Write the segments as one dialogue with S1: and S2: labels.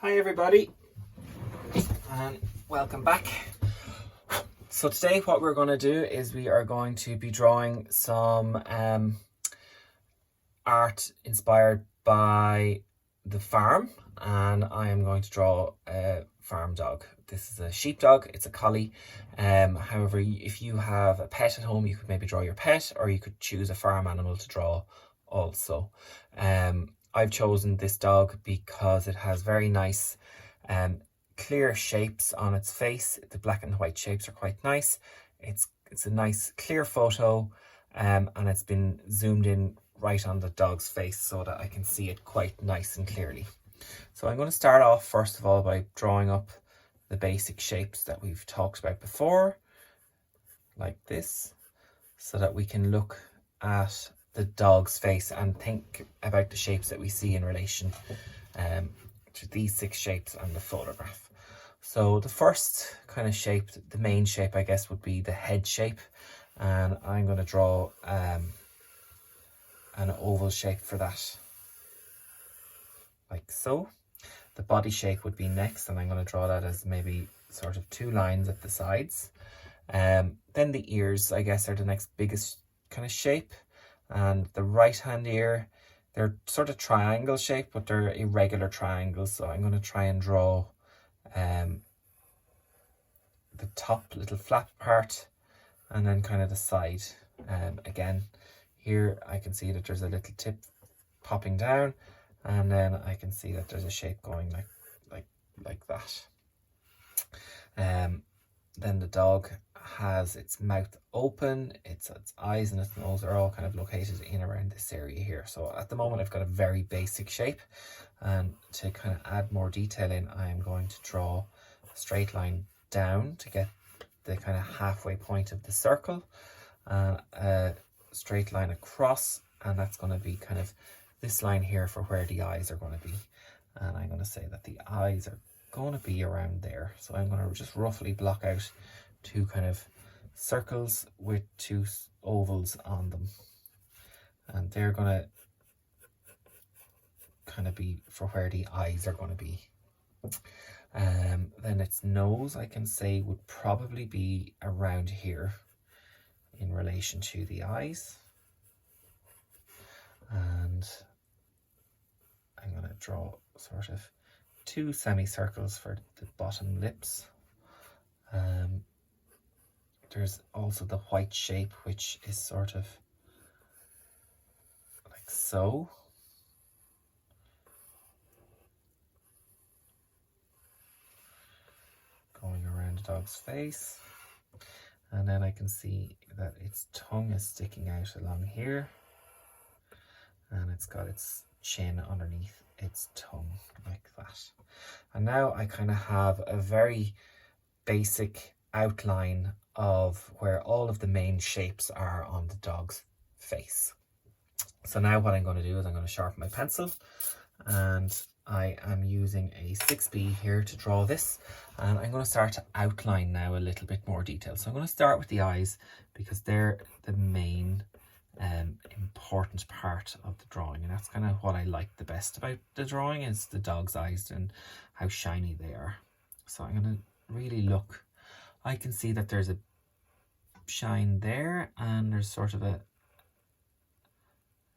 S1: Hi everybody, and welcome back. So today what we're going to do is we are going to be drawing some art inspired by the farm, and I am going to draw a farm dog. This is a sheepdog, it's a collie. However, if you have a pet at home, you could maybe draw your pet, or you could choose a farm animal to draw also. I've chosen this dog because it has very nice clear shapes on its face. The black and white shapes are quite nice. It's a nice clear photo, and it's been zoomed in right on the dog's face so that I can see it quite nice and clearly. So I'm going to start off first of all by drawing up the basic shapes that we've talked about before, like this, so that we can look at the dog's face and think about the shapes that we see in relation to these 6 shapes and the photograph. So the first kind of shape, the main shape I guess, would be the head shape, and I'm going to draw an oval shape for that, like so. The body shape would be next, and I'm going to draw that as maybe sort of 2 lines at the sides. Then the ears, I guess, are the next biggest kind of shape. And the right hand ear, they're sort of triangle shape, but they're irregular triangles. So I'm going to try and draw the top little flap part, and then kind of the side. Again, here I can see that there's a little tip popping down, and then I can see that there's a shape going like that. Then the dog has its mouth open, its eyes and its nose are all kind of located in around this area here. So at the moment I've got a very basic shape, and to kind of add more detail in, I am going to draw a straight line down to get the kind of halfway point of the circle, and a straight line across, and that's going to be kind of this line here for where the eyes are going to be. And I'm going to say that the eyes are going to be around there. So I'm going to just roughly block out 2 kind of circles with 2 ovals on them, and they're going to kind of be for where the eyes are going to be. Then its nose, I can say, would probably be around here in relation to the eyes, and I'm going to draw sort of 2 semicircles for the bottom lips. There's also the white shape, which is sort of like so. Going around the dog's face. And then I can see that its tongue is sticking out along here, and it's got its chin underneath its tongue like that. And now I kind of have a very basic outline of where all of the main shapes are on the dog's face. So now what I'm going to do is I'm going to sharpen my pencil, and I am using a 6B here to draw this, and I'm going to start to outline now a little bit more detail. So I'm going to start with the eyes because they're the main important part of the drawing, and that's kind of what I like the best about the drawing, is the dog's eyes and how shiny they are. So I'm going to really look. I can see that there's a shine there, and there's sort of a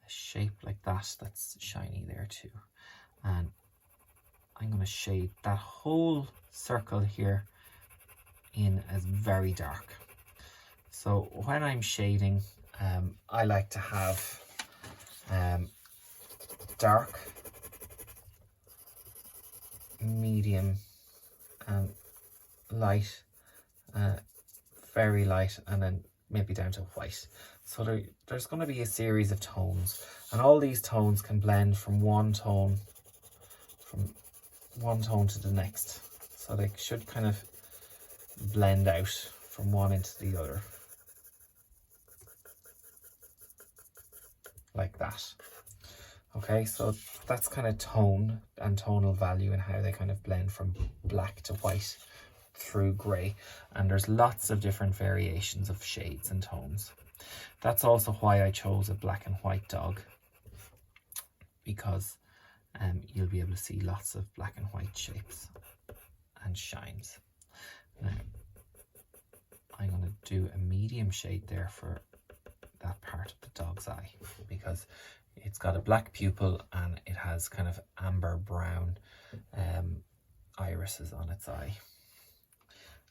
S1: shape like that that's shiny there too. And I'm going to shade that whole circle here in as very dark. So when I'm shading, I like to have dark, medium, and light, very light, and then maybe down to white. So there's going to be a series of tones, and all these tones can blend from one tone to the next. So they should kind of blend out from one into the other, like that. Okay, so that's kind of tone and tonal value and how they kind of blend from black to white through grey, and there's lots of different variations of shades and tones. That's also why I chose a black and white dog, because you'll be able to see lots of black and white shapes and shines. Now, I'm going to do a medium shade there for that part of the dog's eye, because it's got a black pupil and it has kind of amber brown irises on its eye.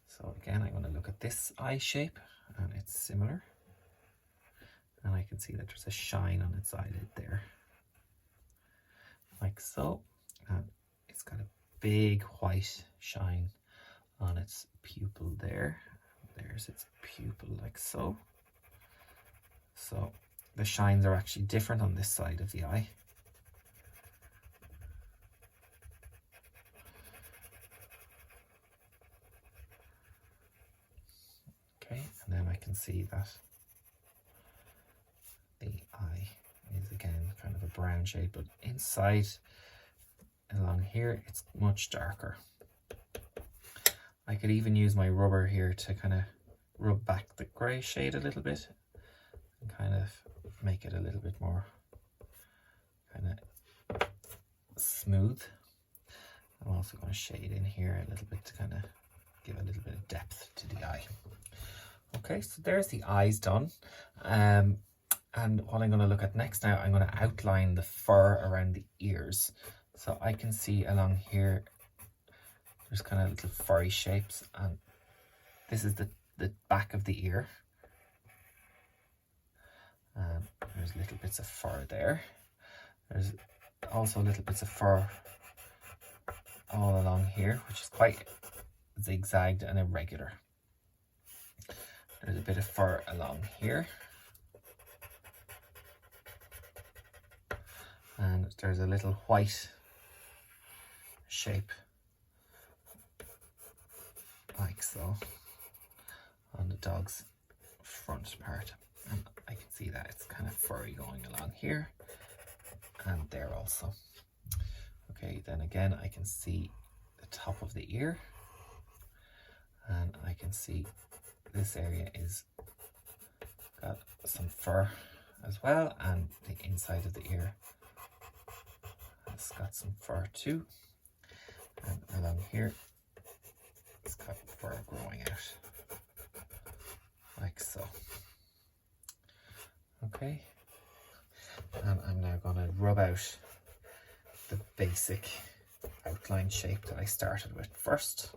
S1: So again, I'm going to look at this eye shape, and it's similar. And I can see that there's a shine on its eyelid there, like so. And it's got a big white shine on its pupil there. There's its pupil, like so. So the shines are actually different on this side of the eye. Okay, and then I can see that the eye is again kind of a brown shade, but inside along here it's much darker. I could even use my rubber here to kind of rub back the grey shade a little bit and kind of make it a little bit more kind of smooth. I'm also going to shade in here a little bit to kind of give a little bit of depth to the eye. Okay, so there's the eyes done. And what I'm going to look at next now, I'm going to outline the fur around the ears. So I can see along here, there's kind of little furry shapes, and this is the back of the ear. There's little bits of fur there. There's also little bits of fur all along here, which is quite zigzagged and irregular. There's a bit of fur along here. And there's a little white shape, like so, on the dog's front part. And I can see that it's kind of furry going along here and there also. Okay, then again I can see the top of the ear, and I can see this area is got some fur as well, and the inside of the ear has got some fur too, and along here it's got fur growing out, like so. Okay, and I'm now going to rub out the basic outline shape that I started with first.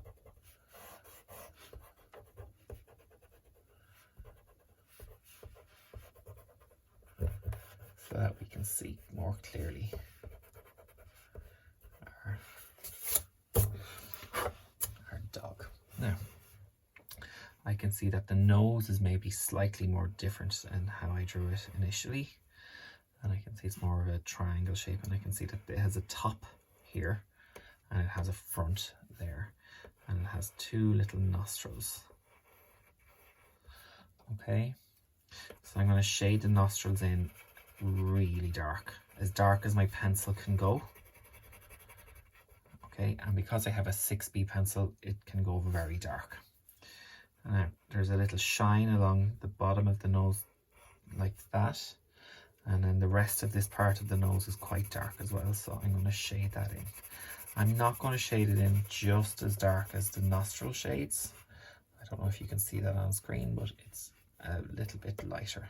S1: So that we can see more clearly our dog. Now, I can see that the nose is maybe slightly more different in how I drew it initially. And I can see it's more of a triangle shape, and I can see that it has a top here and it has a front there, and it has two little nostrils. Okay, so I'm going to shade the nostrils in really dark as my pencil can go. Okay, and because I have a 6B pencil, it can go very dark. And now there's a little shine along the bottom of the nose like that, and then the rest of this part of the nose is quite dark as well, so I'm going to shade that in. I'm not going to shade it in just as dark as the nostril shades. I don't know if you can see that on screen, but it's a little bit lighter.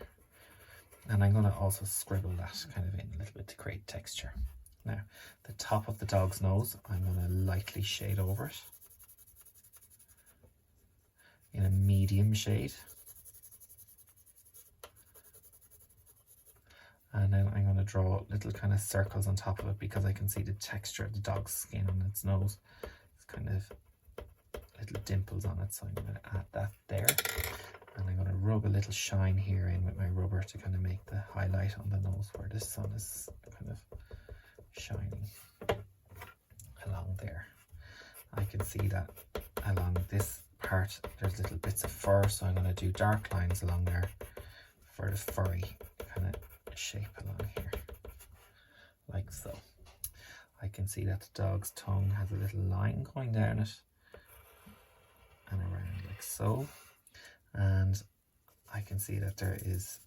S1: And I'm going to also scribble that kind of in a little bit to create texture. Now, the top of the dog's nose, I'm going to lightly shade over it in a medium shade. And then I'm going to draw little kind of circles on top of it, because I can see the texture of the dog's skin on its nose. It's kind of little dimples on it, so I'm going to add that there. And I'm going to rub a little shine here in with my rubber to kind of make the highlight on the nose where the sun is kind of shining along there. I can see that along this part there's little bits of fur, so I'm going to do dark lines along there for the furry kind of shape along here, like so. I can see that the dog's tongue has a little line going down it and around like so. And I can see that there is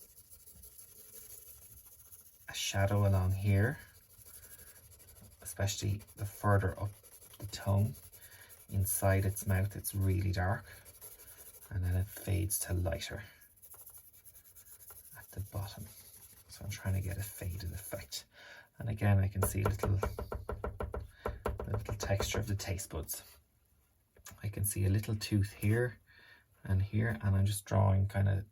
S1: a shadow along here, especially the further up the tongue. Inside its mouth it's really dark, and then it fades to lighter at the bottom. So I'm trying to get a faded effect. And again, I can see the little texture of the taste buds. I can see a little tooth here and here, and I'm just drawing kind of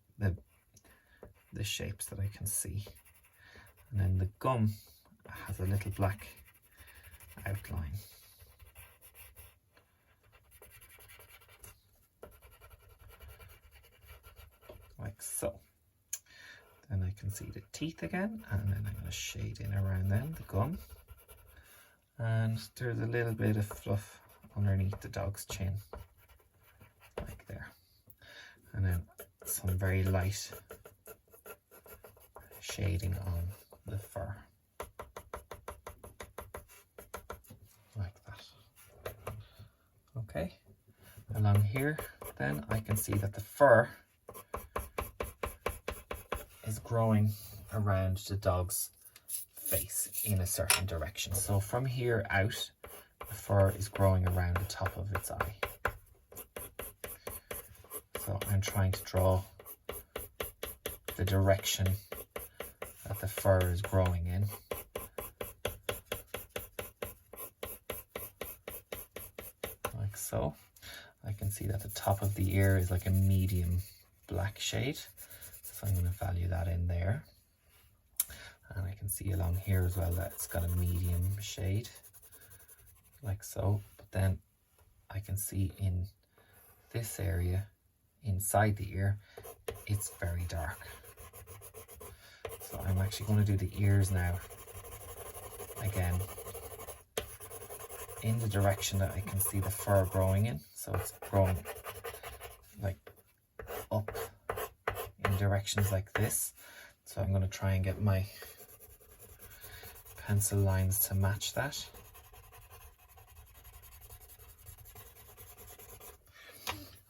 S1: the shapes that I can see. And then the gum has a little black outline. Like so. Then I can see the teeth again, and then I'm going to shade in around them, the gum. And there's a little bit of fluff underneath the dog's chin, like there. And then some very light shading on the fur, like that. Okay, along here then I can see that the fur is growing around the dog's face in a certain direction. So from here out, the fur is growing around the top of its eye. So I'm trying to draw the direction that the fur is growing in. Like so. I can see that the top of the ear is like a medium black shade. So I'm going to value that in there. And I can see along here as well that it's got a medium shade, like so. But then I can see in this area, inside the ear, it's very dark. So I'm actually going to do the ears now, again, in the direction that I can see the fur growing in. So it's growing like up in directions like this. So I'm going to try and get my pencil lines to match that.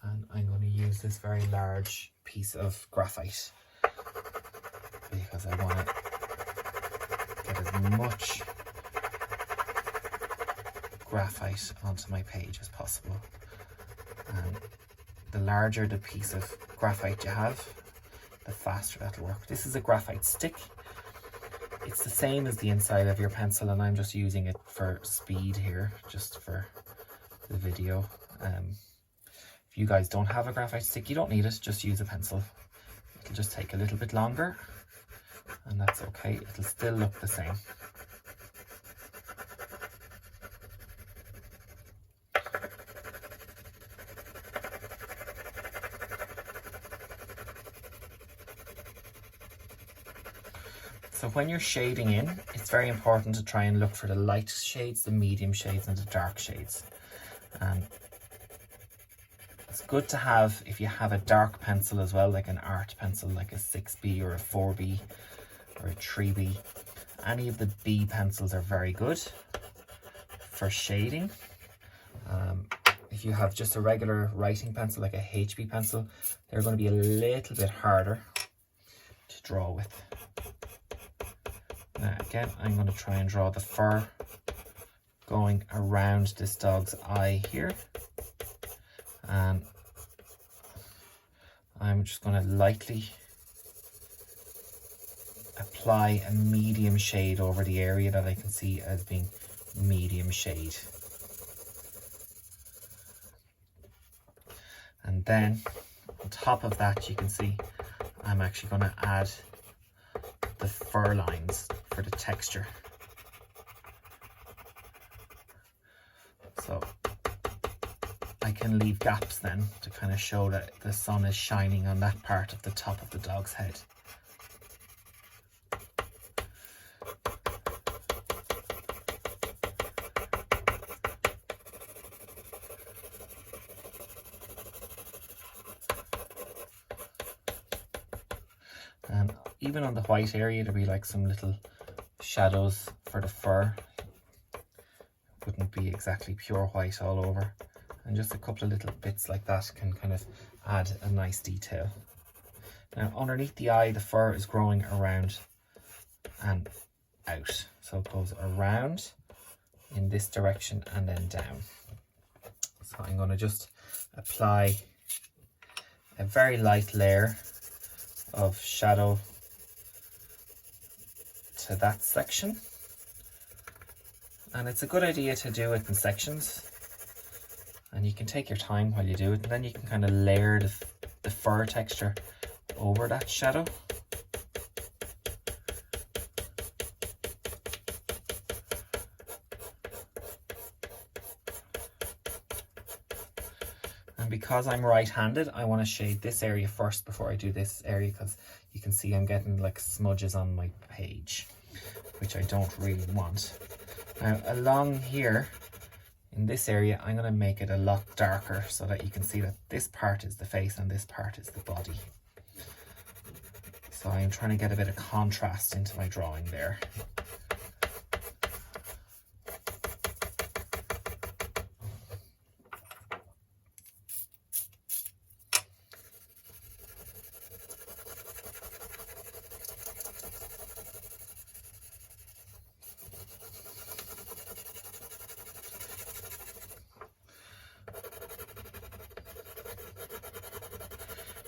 S1: And I'm going to use this very large piece of graphite because I want to get as much graphite onto my page as possible. And the larger the piece of graphite you have, the faster that'll work. This is a graphite stick. It's the same as the inside of your pencil, and I'm just using it for speed here, just for the video. If you guys don't have a graphite stick, you don't need it, just use a pencil. It'll just take a little bit longer, and that's okay. It'll still look the same. So when you're shading in, it's very important to try and look for the light shades, the medium shades, and the dark shades. It's good to have, if you have a dark pencil as well, like an art pencil, like a 6B or a 4B or a 3B. Any of the B pencils are very good for shading. If you have just a regular writing pencil, like a HB pencil, they're going to be a little bit harder to draw with. Now again, I'm going to try and draw the fur going around this dog's eye here. And I'm just going to lightly apply a medium shade over the area that I can see as being medium shade. And then on top of that, you can see I'm actually going to add the fur lines for the texture. So I can leave gaps then to kind of show that the sun is shining on that part of the top of the dog's head. And even on the white area, there'll be like some little shadows for the fur. Wouldn't be exactly pure white all over. And just a couple of little bits like that can kind of add a nice detail. Now underneath the eye, the fur is growing around and out. So it goes around in this direction and then down. So I'm going to just apply a very light layer of shadow to that section, and it's a good idea to do it in sections, and you can take your time while you do it, and then you can kind of layer the fur texture over that shadow. And because I'm right-handed, I want to shade this area first before I do this area, because you can see I'm getting like smudges on my page, which I don't really want. Now along here in this area, I'm going to make it a lot darker so that you can see that this part is the face and this part is the body. So I'm trying to get a bit of contrast into my drawing there.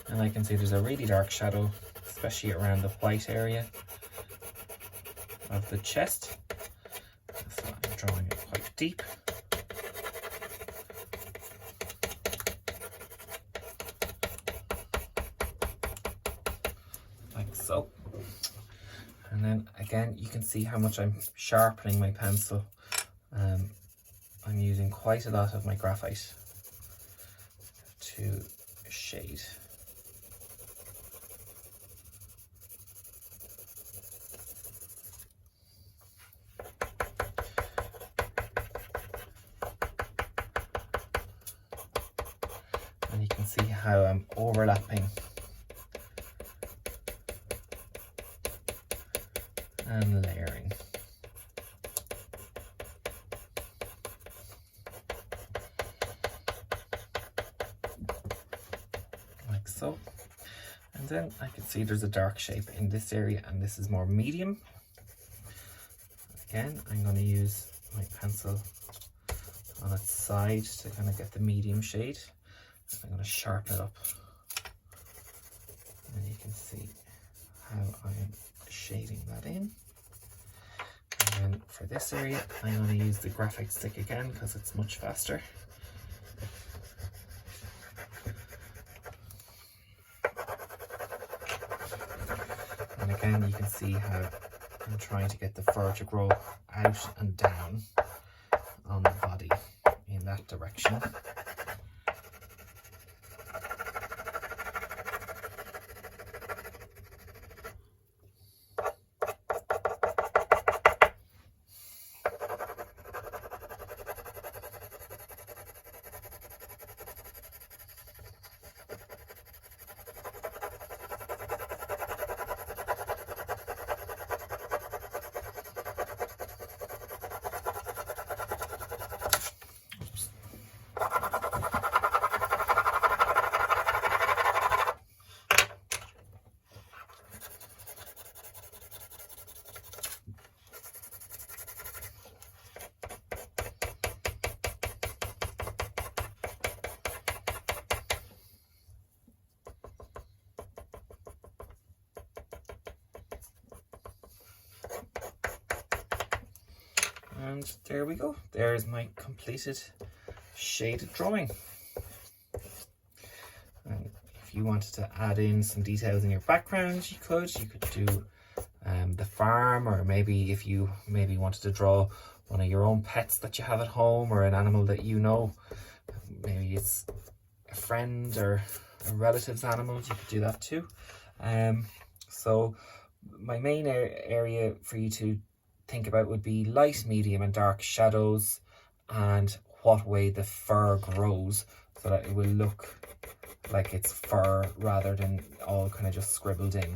S1: And I can see there's a really dark shadow, especially around the white area of the chest. So I'm drawing it quite deep. Like so. And then again, you can see how much I'm sharpening my pencil. I'm using quite a lot of my graphite to shade. And you can see how I'm overlapping and layering. Like so. And then I can see there's a dark shape in this area, and this is more medium. Again, I'm going to use my pencil on its side to kind of get the medium shade. I'm going to sharpen it up, and you can see how I'm shading that in. And then for this area, I'm going to use the graphite stick again because it's much faster. And again, you can see how I'm trying to get the fur to grow out and down on the body in that direction. And there we go. There's my completed shaded drawing. And if you wanted to add in some details in your background, you could do the farm, or maybe if you wanted to draw one of your own pets that you have at home, or an animal that you know, maybe it's a friend or a relative's animal, you could do that too. So my main area for you to think about would be light, medium and dark shadows, and what way the fur grows so that it will look like it's fur rather than all kind of just scribbled in,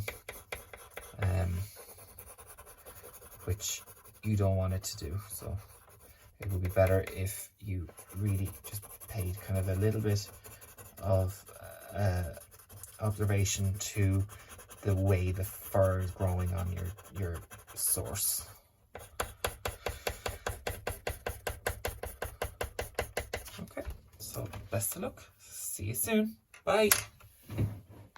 S1: which you don't want it to do. So it would be better if you really just paid kind of a little bit of observation to the way the fur is growing on your source. So best of luck. See you soon. Bye.